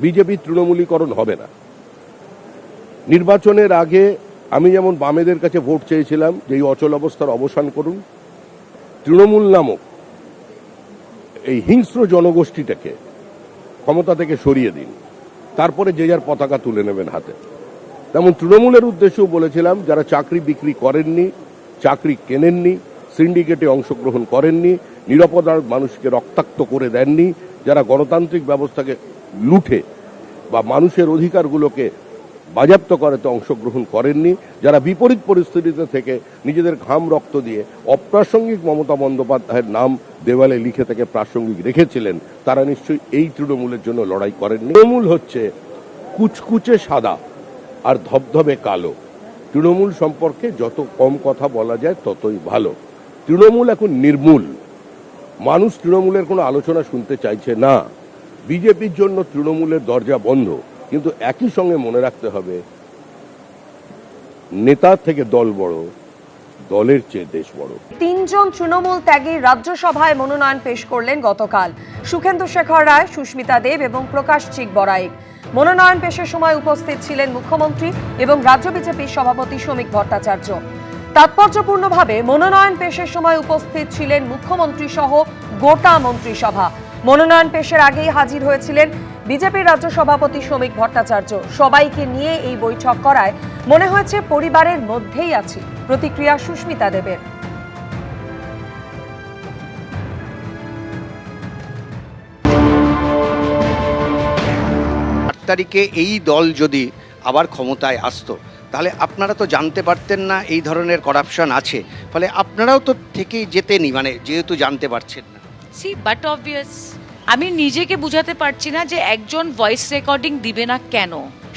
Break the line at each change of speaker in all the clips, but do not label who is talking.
BJP তৃণমূলীকরণ হবে না। নির্বাচনের আগে আমি যেমন বামেদের কাছে ভোট চেয়েছিলাম যে এই অচল অবস্থার অবসান করুন, তৃণমূল নামক এই হিংস্র জনগোষ্ঠীটাকে ক্ষমতা থেকে সরিয়ে দিন, তারপরে যে যার পতাকা তুলে নেবেন হাতে। তেমন তৃণমূলের উদ্দেশ্যেও বলেছিলাম যারা চাকরি বিক্রি করেননি, চাকরি কেনেননি, সিন্ডিকেটে অংশগ্রহণ করেননি, নিরাপরাধ মানুষকে রক্তাক্ত করে দেননি, যারা গণতান্ত্রিক ব্যবস্থাকে লুঠে বা মানুষের অধিকারগুলোকে বাজেয়াপ্ত করাতে অংশগ্রহণ করেননি, যারা বিপরীত পরিস্থিতিতে থেকে নিজেদের ঘাম রক্ত দিয়ে অপ্রাসঙ্গিক মমতা বন্দ্যোপাধ্যায়ের নাম দেওয়ালে লিখে থেকে প্রাসঙ্গিক রেখেছিলেন, তারা নিশ্চয়ই এই তৃণমূলের জন্য লড়াই করেননি। তৃণমূল হচ্ছে কুচকুচে সাদা আর ধবধবে কালো। তৃণমূল সম্পর্কে যত কম কথা বলা যায় ততই ভালো। তৃণমূল এখন নির্মূল, মানুষ তৃণমূলের কোনো আলোচনা শুনতে চাইছে না। বিজেপির জন্য তৃণমূলের দরজা বন্ধ, কিন্তু একই সঙ্গে মনে রাখতে হবে নেতার থেকে দল বড়, দলের চেয়ে দেশ বড়।
তিনজন তৃণমূল ত্যাগী রাজ্যসভায় মনোনয়ন পেশ করলেন গতকাল। সুখেন্দু শেখর রায়, সুস্মিতা দেব এবং প্রকাশ চিক বড়াইক। মনোনয়ন পেশের সময় উপস্থিত ছিলেন মুখ্যমন্ত্রী এবং রাজ্য বিজেপির সভাপতি শ্রমিক ভট্টাচার্য। তাৎপর্যপূর্ণভাবে মনোনয়ন পেশের সময় উপস্থিত ছিলেন মুখ্যমন্ত্রী সহ গোটা মন্ত্রিসভা। মনোনয়ন পেশের আগেই হাজির হয়েছিলেন বিজেপির রাজ্য সভাপতি শ্রমিক ভট্টাচার্য। সবাইকে নিয়ে এই বৈঠক করায় মনে হয়েছে পরিবারের মধ্যেই আছি। প্রতিক্রিয়া সুস্মিতা দেবের।
8 তারিখে এই দল যদি আবার ক্ষমতায় আসতো তাহলে আপনারা তো জানতে পারতেন না এই ধরনের করাপশন আছে, ফলে আপনারাও তো থেকেই যেতেনি, মানে যেহেতু জানতে পারছেন না।
সি বাট অবভিয়াস, আমি নিজেকে বুঝাতে পারছি না যে একজন ভয়েস রেকর্ডিং দিবে না কেন,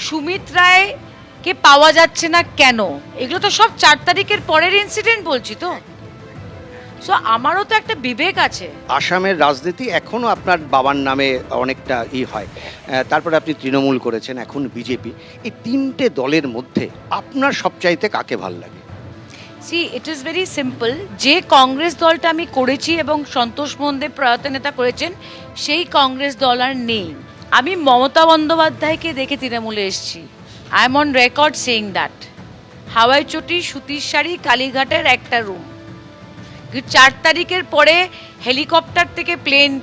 সুমিত রায়কে পাওয়া যাচ্ছে না কেন, এগুলো তো সব 4 তারিখের পরের ইনসিডেন্ট বলছি তো। সো আমারও তো একটা বিবেক আছে।
আসামের রাজনীতি এখনও আপনার বাবার নামে অনেকটা হয়, তারপরে আপনি তৃণমূল করেছেন, এখন বিজেপি। এই 3টে দলের মধ্যে আপনার সবচাইতে কাকে ভাল লাগে?
See it is very simple, যে কংগ্রেস দলটা আমি করেছি এবং সন্তোষ মোহনদেব প্রয়াত নেতা করেছেন, সেই কংগ্রেস দল আর নেই। আমি মমতা বন্দ্যোপাধ্যায়কে দেখে তৃণমূলে এসেছি। I am on record saying that. হাওয়াই চটি, সুতির শাড়ি, কালীঘাটের একটা রুম। 4 তারিখের পরে হেলিকপ্টার থেকে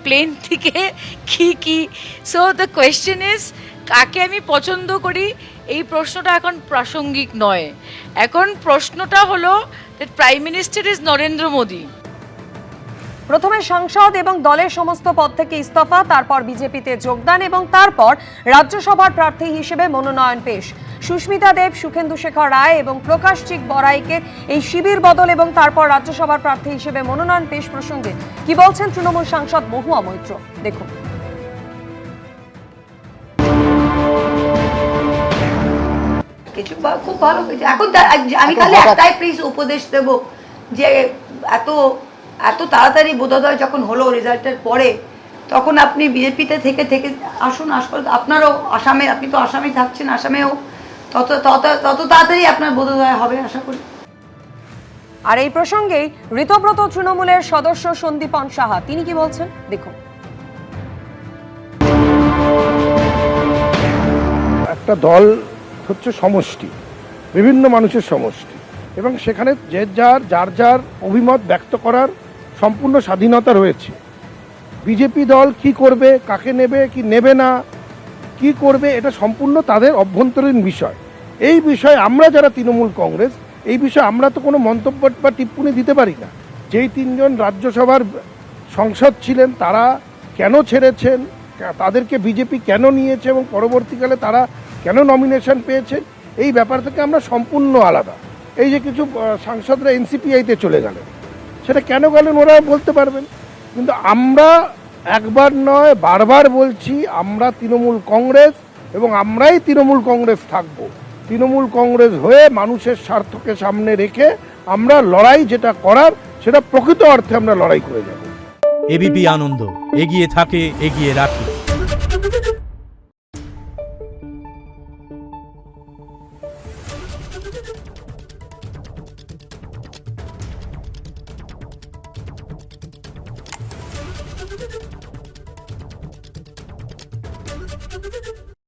প্লেন থেকে কি। সো দ্য কোয়েশ্চেন ইজ কাকে আমি পছন্দ করি, এই প্রশ্নটা এখন প্রাসঙ্গিক নয়। এখন প্রশ্নটা হলো that prime minister is Narendra Modi.
প্রথমে সংসদ এবং দলের সমস্ত পদ থেকে ইস্তফা, তারপর বিজেপিতে যোগদান এবং তারপর রাজ্যসভার প্রার্থী হিসেবে মনোনয়ন পেশ। সুস্মিতা দেব, সুখেন্দু শেখর রায় এবং প্রকাশ চিক বড়াইকের এই শিবির বদল এবং তারপর রাজ্যসভার প্রার্থী হিসেবে মনোনয়ন পেশ প্রসঙ্গে কি বলছেন তৃণমূল সাংসদ মহুয়া মৈত্র, দেখুন।
কিছু খুব ভালো হয়েছে। এখন আমি খালি একটাই প্লিজ উপদেশ দেব যে এত তাড়াতাড়ি বোধোদয় যখন হলো রেজাল্টের পরে, তখন আপনি বিজেপিতে থেকে আসুন। আপনারও আসামে, আপনি তো আসামে থাকছেন, আসামেও তত তাড়াতাড়ি আপনার বোধোদয় হবে আশা করি।
আর এই প্রসঙ্গেই ঋতব্রত তৃণমূলের সদস্য সন্দীপন সাহা, তিনি কি বলছেন দেখুন।
একটা দল হচ্ছে সমষ্টি, বিভিন্ন মানুষের সমষ্টি, এবং সেখানে যার অভিমত ব্যক্ত করার সম্পূর্ণ স্বাধীনতা রয়েছে। বিজেপি দল কি করবে, কাকে নেবে কি নেবে না, কি করবে, এটা সম্পূর্ণ তাদের অভ্যন্তরীণ বিষয়। এই বিষয়ে আমরা যারা তৃণমূল কংগ্রেস, এই বিষয়ে আমরা তো কোনো মন্তব্য বা টিপ্পণী দিতে পারি না। যেই 3 জন রাজ্যসভার সংসদ ছিলেন তারা কেন ছেড়েছেন, তাদেরকে বিজেপি কেন নিয়েছে এবং পরবর্তীকালে তারা কেন নমিনেশন পেয়েছেন, এই ব্যাপার থেকে আমরা সম্পূর্ণ আলাদা। এই যে কিছু সাংসদরা এনসিপিআইতে চলে গেলেন, সেটা কেন গেলেন ওরা বলতে পারবেন, কিন্তু আমরা একবার নয় বারবার বলছি আমরা তৃণমূল কংগ্রেস এবং আমরাই তৃণমূল কংগ্রেস থাকব। তৃণমূল কংগ্রেস হয়ে মানুষের স্বার্থকে সামনে রেখে আমরা লড়াই যেটা করার সেটা প্রকৃত অর্থে আমরা লড়াই করে যাব।
এবিপি আনন্দ, এগিয়ে থাকে, এগিয়ে রাখে।